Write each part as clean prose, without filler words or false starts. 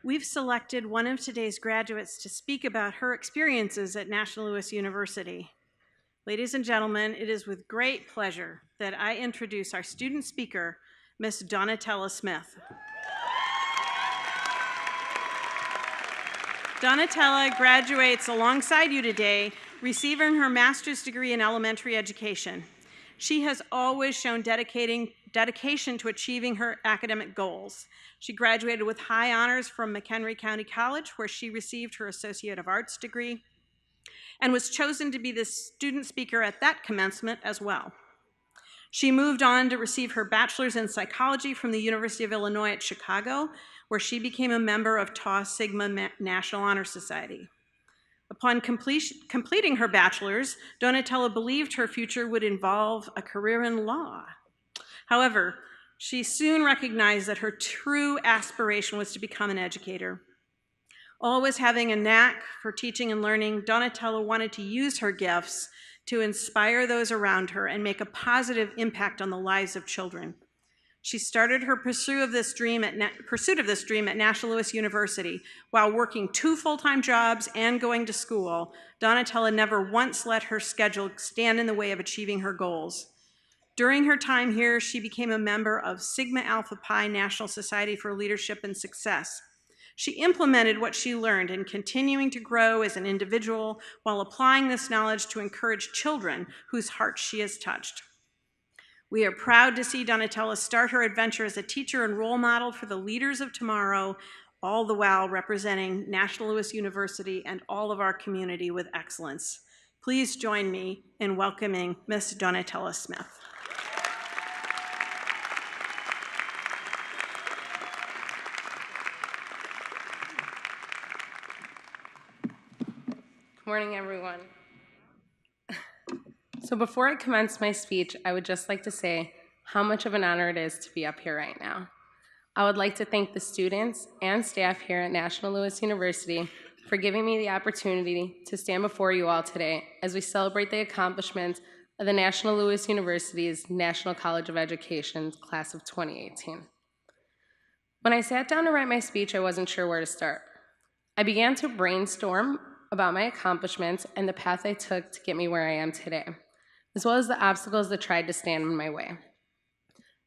We've selected one of today's graduates to speak about her experiences at National Louis University. Ladies and gentlemen, it is with great pleasure that I introduce our student speaker, Miss Donnatella Smith. Donnatella graduates alongside you today, receiving her master's degree in elementary education. She has always shown dedication to achieving her academic goals. She graduated with high honors from McHenry County College, where she received her Associate of Arts degree, and was chosen to be the student speaker at that commencement as well. She moved on to receive her bachelor's in psychology from the University of Illinois at Chicago, where she became a member of Tau Sigma National Honor Society. Upon completing her bachelor's, Donnatella believed her future would involve a career in law. However, she soon recognized that her true aspiration was to become an educator. Always having a knack for teaching and learning, Donnatella wanted to use her gifts to inspire those around her and make a positive impact on the lives of children. She started her pursuit of this dream at National Louis University. While working 2 full-time jobs and going to school, Donnatella never once let her schedule stand in the way of achieving her goals. During her time here, she became a member of Sigma Alpha Pi National Society for Leadership and Success. She implemented what she learned in continuing to grow as an individual while applying this knowledge to encourage children whose hearts she has touched. We are proud to see Donnatella start her adventure as a teacher and role model for the leaders of tomorrow, all the while representing National Louis University and all of our community with excellence. Please join me in welcoming Miss Donnatella Smith. Good morning, everyone. So before I commence my speech, I would just like to say how much of an honor it is to be up here right now. I would like to thank the students and staff here at National Louis University for giving me the opportunity to stand before you all today as we celebrate the accomplishments of the National Louis University's National College of Education class of 2018. When I sat down to write my speech, I wasn't sure where to start. I began to brainstorm about my accomplishments and the path I took to get me where I am today, as well as the obstacles that tried to stand in my way.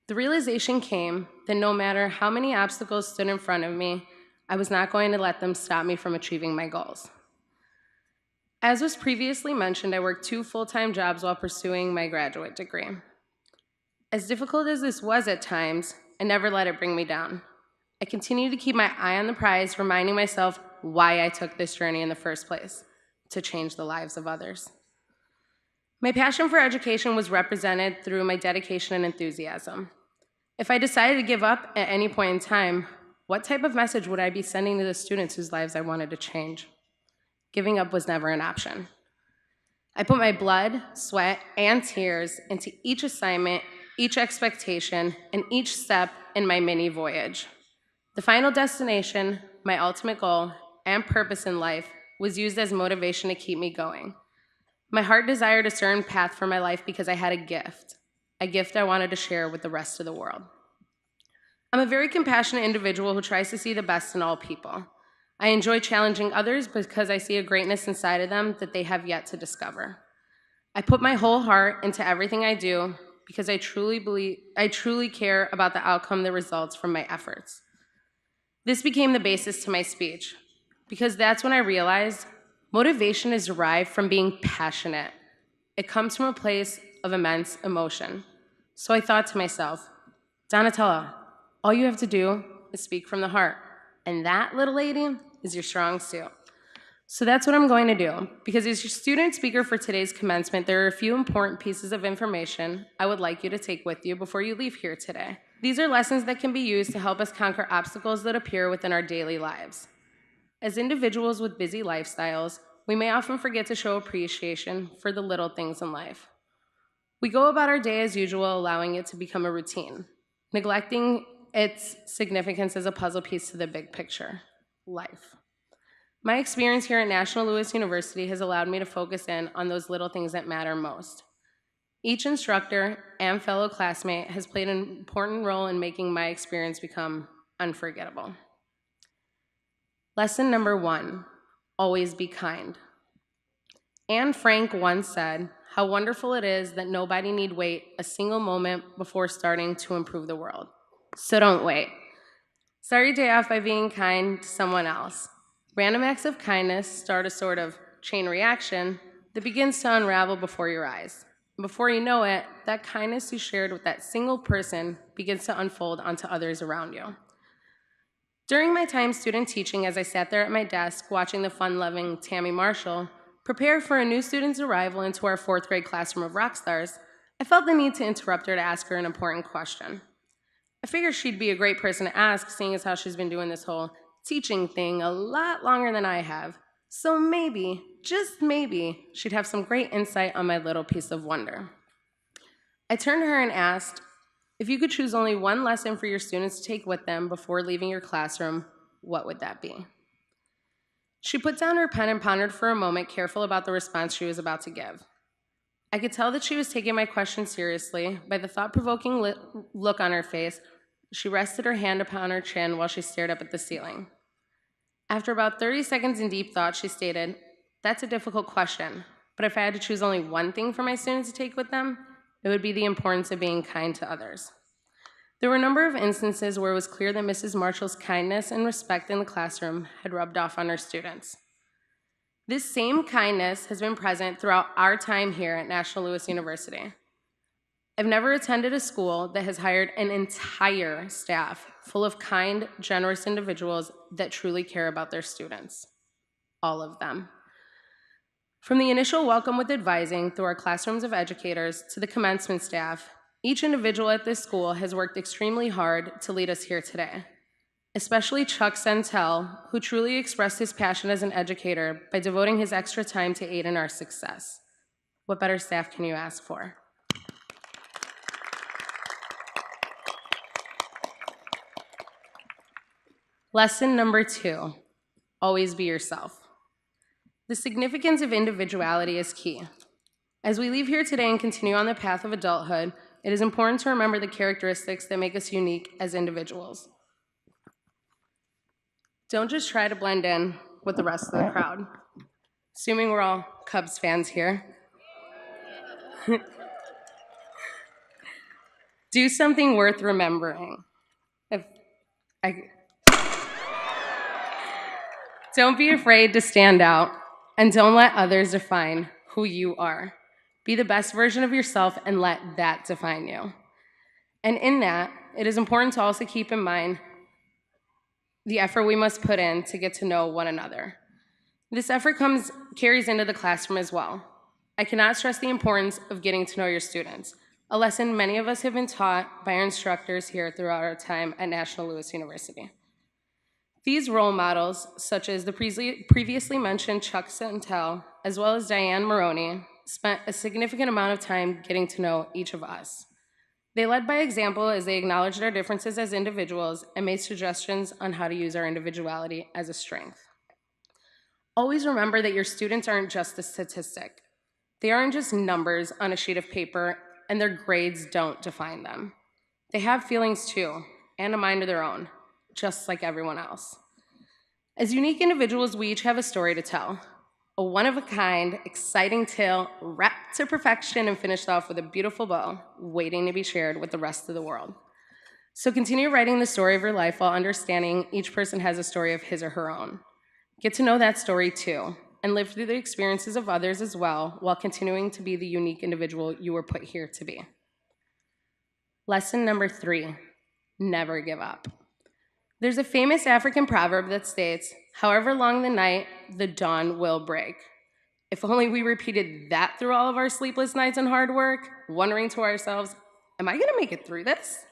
The realization came that no matter how many obstacles stood in front of me, I was not going to let them stop me from achieving my goals. As was previously mentioned, I worked 2 full-time jobs while pursuing my graduate degree. As difficult as this was at times, I never let it bring me down. I continued to keep my eye on the prize, reminding myself why I took this journey in the first place, to change the lives of others. My passion for education was represented through my dedication and enthusiasm. If I decided to give up at any point in time, what type of message would I be sending to the students whose lives I wanted to change? Giving up was never an option. I put my blood, sweat, and tears into each assignment, each expectation, and each step in my mini voyage. The final destination, my ultimate goal, and purpose in life was used as motivation to keep me going. My heart desired a certain path for my life because I had a gift I wanted to share with the rest of the world. I'm a very compassionate individual who tries to see the best in all people. I enjoy challenging others because I see a greatness inside of them that they have yet to discover. I put my whole heart into everything I do because I truly care about the outcome that results from my efforts. This became the basis to my speech, because that's when I realized motivation is derived from being passionate. It comes from a place of immense emotion. So I thought to myself, Donnatella, all you have to do is speak from the heart. And that, little lady, is your strong suit. So that's what I'm going to do, because as your student speaker for today's commencement, there are a few important pieces of information I would like you to take with you before you leave here today. These are lessons that can be used to help us conquer obstacles that appear within our daily lives. As individuals with busy lifestyles, we may often forget to show appreciation for the little things in life. We go about our day as usual, allowing it to become a routine, neglecting its significance as a puzzle piece to the big picture, life. My experience here at National Louis University has allowed me to focus in on those little things that matter most. Each instructor and fellow classmate has played an important role in making my experience become unforgettable. Lesson number 1, always be kind. Anne Frank once said, "How wonderful it is that nobody need wait a single moment before starting to improve the world." So don't wait. Start your day off by being kind to someone else. Random acts of kindness start a sort of chain reaction that begins to unravel before your eyes. Before you know it, that kindness you shared with that single person begins to unfold onto others around you. During my time student teaching, as I sat there at my desk watching the fun-loving Tammy Marshall prepare for a new student's arrival into our 4th grade classroom of rock stars, I felt the need to interrupt her to ask her an important question. I figured she'd be a great person to ask, seeing as how she's been doing this whole teaching thing a lot longer than I have. So maybe, just maybe, she'd have some great insight on my little piece of wonder. I turned to her and asked, if you could choose only one lesson for your students to take with them before leaving your classroom, what would that be? She put down her pen and pondered for a moment, careful about the response she was about to give. I could tell that she was taking my question seriously by the thought-provoking look on her face. She rested her hand upon her chin while she stared up at the ceiling. After about 30 seconds in deep thought, she stated, "That's a difficult question, but if I had to choose only one thing for my students to take with them, it would be the importance of being kind to others." There were a number of instances where it was clear that Mrs. Marshall's kindness and respect in the classroom had rubbed off on her students. This same kindness has been present throughout our time here at National Louis University. I've never attended a school that has hired an entire staff full of kind, generous individuals that truly care about their students. All of them. From the initial welcome with advising through our classrooms of educators to the commencement staff, each individual at this school has worked extremely hard to lead us here today. Especially Chuck Sentel, who truly expressed his passion as an educator by devoting his extra time to aid in our success. What better staff can you ask for? Lesson number 2, always be yourself. The significance of individuality is key. As we leave here today and continue on the path of adulthood, it is important to remember the characteristics that make us unique as individuals. Don't just try to blend in with the rest of the crowd. Assuming we're all Cubs fans here. Do something worth remembering. Don't be afraid to stand out, and don't let others define who you are. Be the best version of yourself and let that define you. And in that, it is important to also keep in mind the effort we must put in to get to know one another. This effort carries into the classroom as well. I cannot stress the importance of getting to know your students, a lesson many of us have been taught by our instructors here throughout our time at National Louis University. These role models, such as the previously mentioned Chuck Sentel, as well as Diane Maroney, spent a significant amount of time getting to know each of us. They led by example as they acknowledged our differences as individuals and made suggestions on how to use our individuality as a strength. Always remember that your students aren't just a statistic. They aren't just numbers on a sheet of paper, and their grades don't define them. They have feelings too, and a mind of their own, just like everyone else. As unique individuals, we each have a story to tell. A one-of-a-kind, exciting tale wrapped to perfection and finished off with a beautiful bow, waiting to be shared with the rest of the world. So continue writing the story of your life while understanding each person has a story of his or her own. Get to know that story too, and live through the experiences of others as well, while continuing to be the unique individual you were put here to be. Lesson number 3, never give up. There's a famous African proverb that states, "However long the night, the dawn will break." If only we repeated that through all of our sleepless nights and hard work, wondering to ourselves, am I gonna make it through this?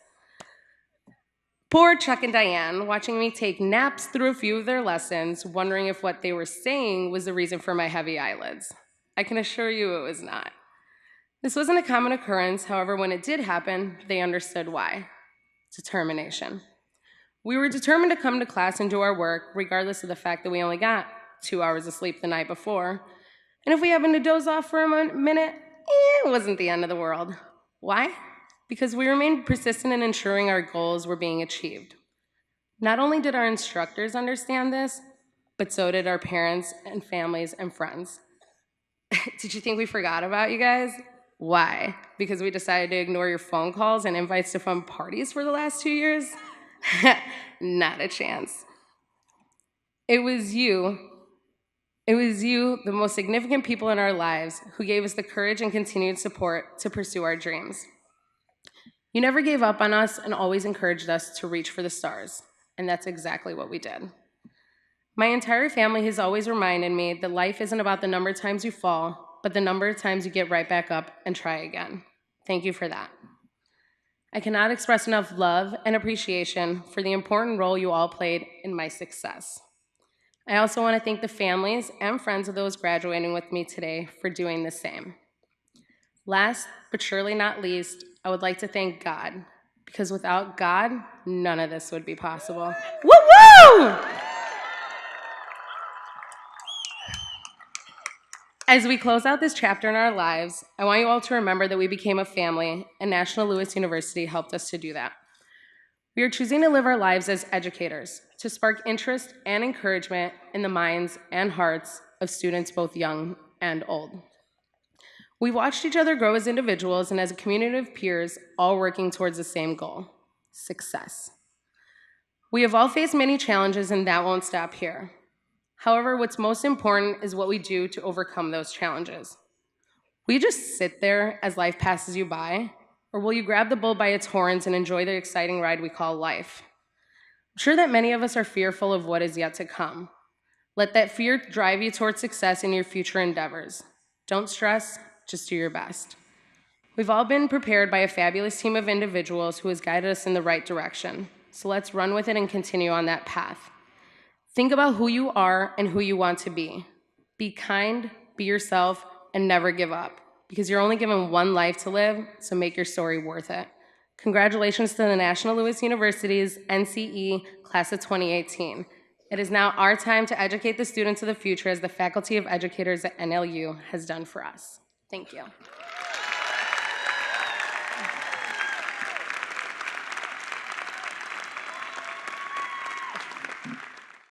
Poor Chuck and Diane, watching me take naps through a few of their lessons, wondering if what they were saying was the reason for my heavy eyelids. I can assure you it was not. This wasn't a common occurrence, however, when it did happen, they understood why. Determination. We were determined to come to class and do our work, regardless of the fact that we only got 2 hours of sleep the night before. And if we happened to doze off for a minute, it wasn't the end of the world. Why? Because we remained persistent in ensuring our goals were being achieved. Not only did our instructors understand this, but so did our parents and families and friends. Did you think we forgot about you guys? Why? Because we decided to ignore your phone calls and invites to fun parties for the last 2 years? Not a chance. It was you, the most significant people in our lives, who gave us the courage and continued support to pursue our dreams. You never gave up on us and always encouraged us to reach for the stars, and that's exactly what we did. My entire family has always reminded me that life isn't about the number of times you fall, but the number of times you get right back up and try again. Thank you for that. I cannot express enough love and appreciation for the important role you all played in my success. I also want to thank the families and friends of those graduating with me today for doing the same. Last, but surely not least, I would like to thank God, because without God, none of this would be possible. Woo-woo! As we close out this chapter in our lives, I want you all to remember that we became a family, and National Louis University helped us to do that. We are choosing to live our lives as educators, to spark interest and encouragement in the minds and hearts of students both young and old. We've watched each other grow as individuals and as a community of peers, all working towards the same goal: success. We have all faced many challenges, and that won't stop here. However, what's most important is what we do to overcome those challenges. Will you just sit there as life passes you by? Or will you grab the bull by its horns and enjoy the exciting ride we call life? I'm sure that many of us are fearful of what is yet to come. Let that fear drive you towards success in your future endeavors. Don't stress, just do your best. We've all been prepared by a fabulous team of individuals who has guided us in the right direction. So let's run with it and continue on that path. Think about who you are and who you want to be. Be kind, be yourself, and never give up, because you're only given one life to live, so make your story worth it. Congratulations to the National Louis University's NCE Class of 2018. It is now our time to educate the students of the future, as the Faculty of Educators at NLU has done for us. Thank you.